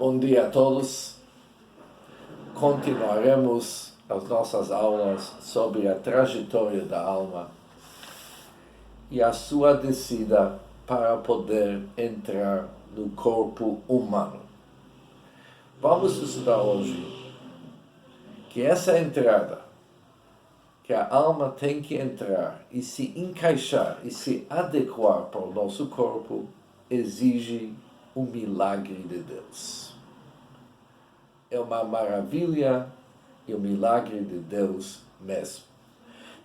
Bom dia a todos. Continuaremos as nossas aulas sobre a trajetória da alma e a sua descida para poder entrar no corpo humano. Vamos estudar hoje que essa entrada, que a alma tem que entrar e se encaixar e se adequar para o nosso corpo, exige um milagre de Deus. É uma maravilha e um milagre de Deus mesmo.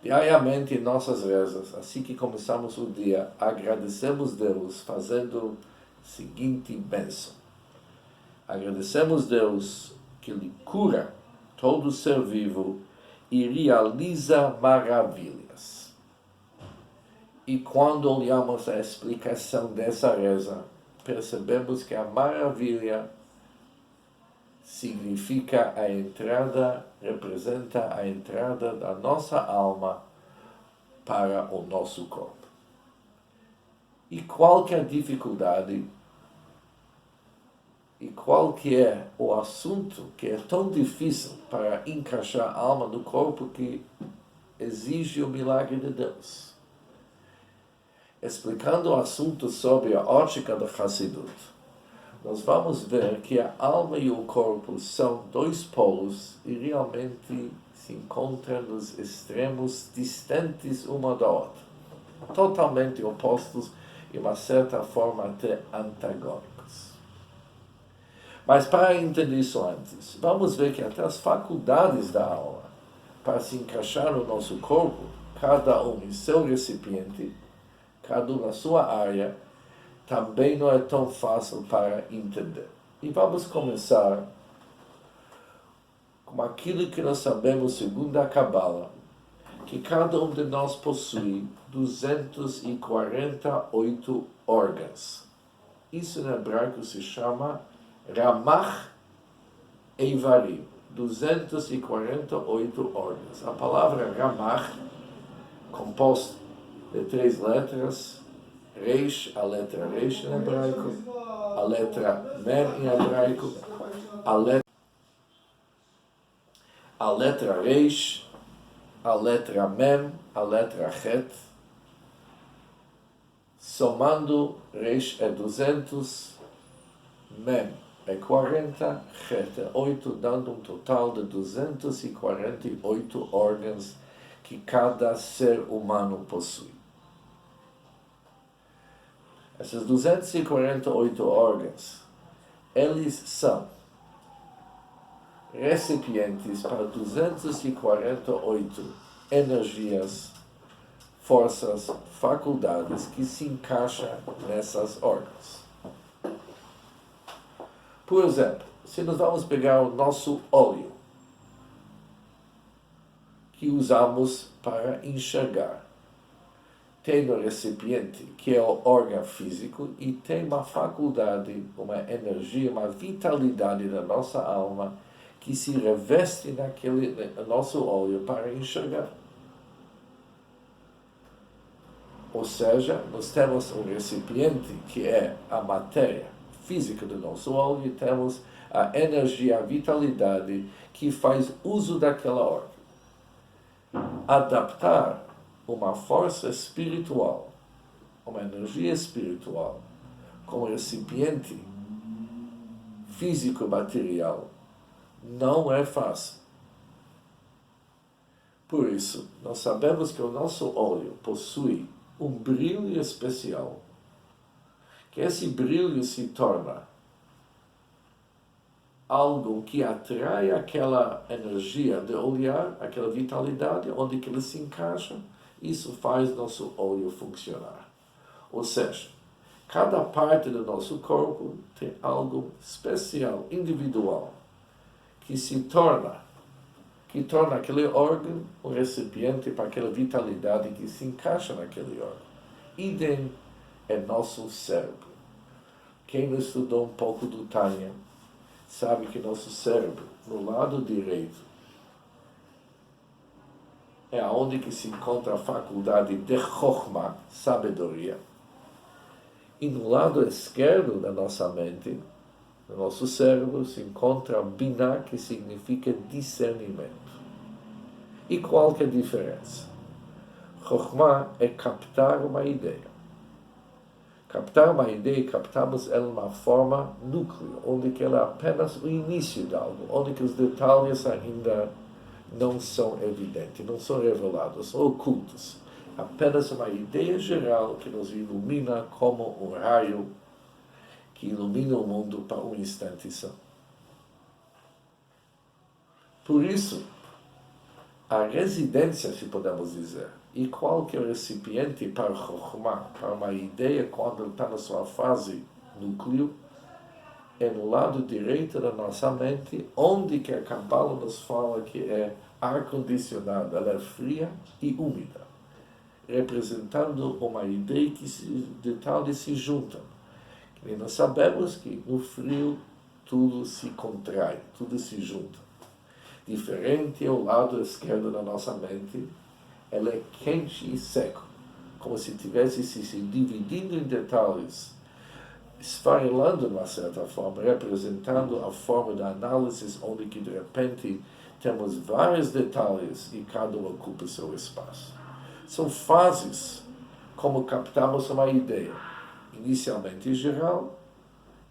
Diariamente em nossas rezas, assim que começamos o dia, agradecemos Deus fazendo a seguinte bênção. Agradecemos Deus que Ele cura todo ser vivo e realiza maravilhas. E quando olhamos a explicação dessa reza, percebemos que a maravilha significa a entrada, representa a entrada da nossa alma para o nosso corpo. E qualquer dificuldade, e qual que é o assunto que é tão difícil para encaixar a alma no corpo que exige o milagre de Deus. Explicando o assunto sobre a ótica da Hassidut, nós vamos ver que a alma e o corpo são dois polos e realmente se encontram nos extremos distantes uma da outra, totalmente opostos e, de uma certa forma, até antagônicos. Mas para entender isso antes, vamos ver que até as faculdades da alma, para se encaixar no nosso corpo, cada um em seu recipiente, cada um na sua área, também não é tão fácil para entender. E vamos começar com aquilo que nós sabemos segundo a Kabbalah, que cada um de nós possui 248 órgãos. Isso em hebraico se chama Ramach Eivarim, 248 órgãos. A palavra Ramach, composta de 3 letras, Reish, a letra Reish em hebraico, a letra Mem em hebraico, a letra Reish, a letra Mem, a letra Het. Somando, Reish é 200, Mem é 40, Het é 8, dando um total de 248 órgãos que cada ser humano possui. Esses 248 órgãos, eles são recipientes para 248 energias, forças, faculdades que se encaixam nessas órgãos. Por exemplo, se nós vamos pegar o nosso olho, que usamos para enxergar, tem no recipiente, que é o órgão físico, e tem uma faculdade, uma energia, uma vitalidade da nossa alma que se reveste naquele nosso olho para enxergar. Ou seja, nós temos um recipiente que é a matéria física do nosso olho e temos a energia, a vitalidade que faz uso daquela órgão. Adaptar uma força espiritual, uma energia espiritual, como recipiente físico material, não é fácil. Por isso, nós sabemos que o nosso olho possui um brilho especial, que esse brilho se torna algo que atrai aquela energia de olhar, aquela vitalidade, onde que ele se encaixa. Isso faz nosso olho funcionar. Ou seja, cada parte do nosso corpo tem algo especial, individual, que torna aquele órgão um recipiente para aquela vitalidade que se encaixa naquele órgão. Idem é nosso cérebro. Quem estudou um pouco do Tânia sabe que nosso cérebro, no lado direito, é onde que se encontra a faculdade de Chokhmah, sabedoria. E no lado esquerdo da nossa mente, No nosso cérebro se encontra Binah, que significa discernimento. E qual que é a diferença? Chokhmah é captar uma ideia. Captar uma ideia, captamos ela numa forma núcleo, onde que ela é apenas o início de algo, onde que os detalhes ainda não são evidentes, não são revelados, são ocultos. Apenas uma ideia geral que nos ilumina como um raio que ilumina o mundo para um instante só. Por isso, a residência, se podemos dizer, e qual que é o recipiente para Chokhmah, para uma ideia quando está na sua fase núcleo, é no lado direito da nossa mente, onde que a Kabbalah nos fala que é ar-condicionada, ela é fria e úmida, representando uma ideia que detalhes se juntam. E nós sabemos que no frio tudo se contrai, tudo se junta. Diferente ao lado esquerdo da nossa mente, ela é quente e seco, como se tivesse se dividindo em detalhes, esfarelando de uma certa forma, representando a forma da análise, onde que de repente temos vários detalhes e cada um ocupa seu espaço. São fases como captamos uma ideia, inicialmente geral,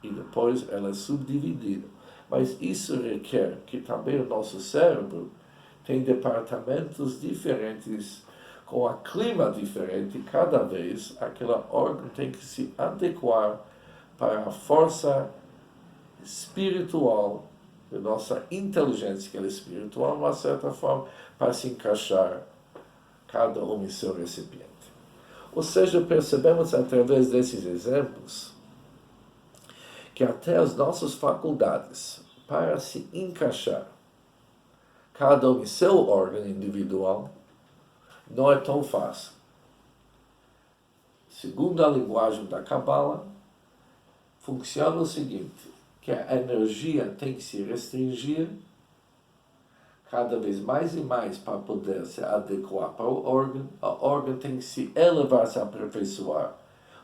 e depois ela é subdividida. Mas isso requer que também o nosso cérebro tem departamentos diferentes, com a clima diferente. Cada vez aquela órgão tem que se adequar para a força espiritual da nossa inteligência, que ela é espiritual, de uma certa forma, para se encaixar cada um em seu recipiente. Ou seja, percebemos através desses exemplos que até as nossas faculdades, para se encaixar, cada um em seu órgão individual, não é tão fácil. Segundo a linguagem da Kabbalah, funciona o seguinte, que a energia tem que se restringir cada vez mais e mais para poder se adequar para o órgão tem que se elevar, se aperfeiçoar,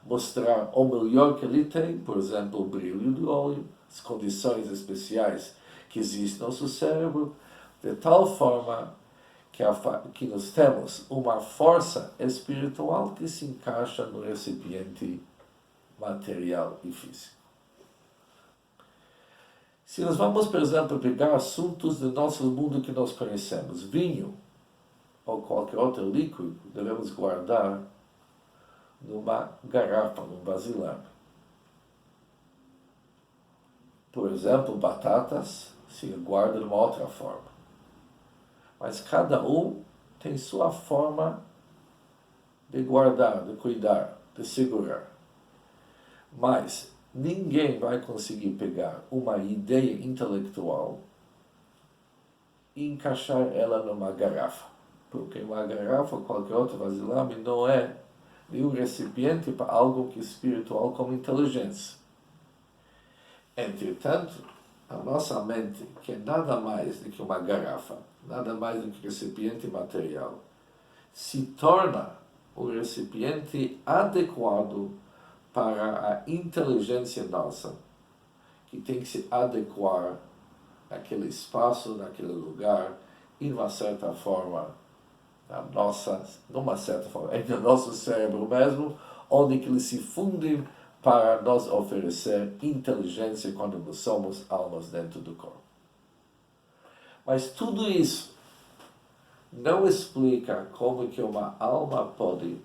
mostrar o melhor que ele tem, por exemplo, o brilho do olho, as condições especiais que existem no nosso cérebro, de tal forma que nós temos uma força espiritual que se encaixa no recipiente material e físico. Se nós vamos, por exemplo, pegar assuntos do nosso mundo que nós conhecemos, vinho ou qualquer outro líquido, devemos guardar numa garrafa, num vasilhame. Por exemplo, batatas se guarda de uma outra forma. Mas cada um tem sua forma de guardar, de cuidar, de segurar. Mas ninguém vai conseguir pegar uma ideia intelectual e encaixar ela numa garrafa. Porque uma garrafa ou qualquer outro vasilhame não é nenhum recipiente para algo que é espiritual como inteligência. Entretanto, a nossa mente, que é nada mais do que uma garrafa, nada mais do que recipiente material, se torna o recipiente adequado para a inteligência nossa, que tem que se adequar naquele espaço, naquele lugar, e de uma certa forma, numa certa forma, é no nosso cérebro mesmo, onde que eles se fundem para nos oferecer inteligência quando nós somos almas dentro do corpo. Mas tudo isso não explica como que uma alma pode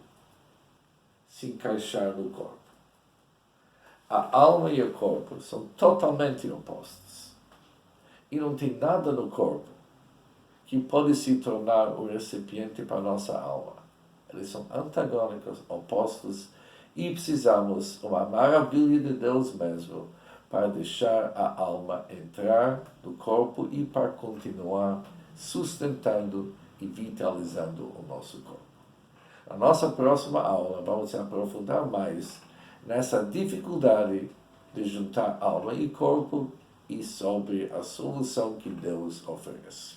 se encaixar no corpo. A alma e o corpo são totalmente opostos. E não tem nada no corpo que pode se tornar o recipiente para a nossa alma. Eles são antagônicos, opostos, e precisamos uma maravilha de Deus mesmo para deixar a alma entrar no corpo e para continuar sustentando e vitalizando o nosso corpo. Na nossa próxima aula, vamos se aprofundar mais nessa dificuldade de juntar alma e corpo e sobre a solução que Deus oferece.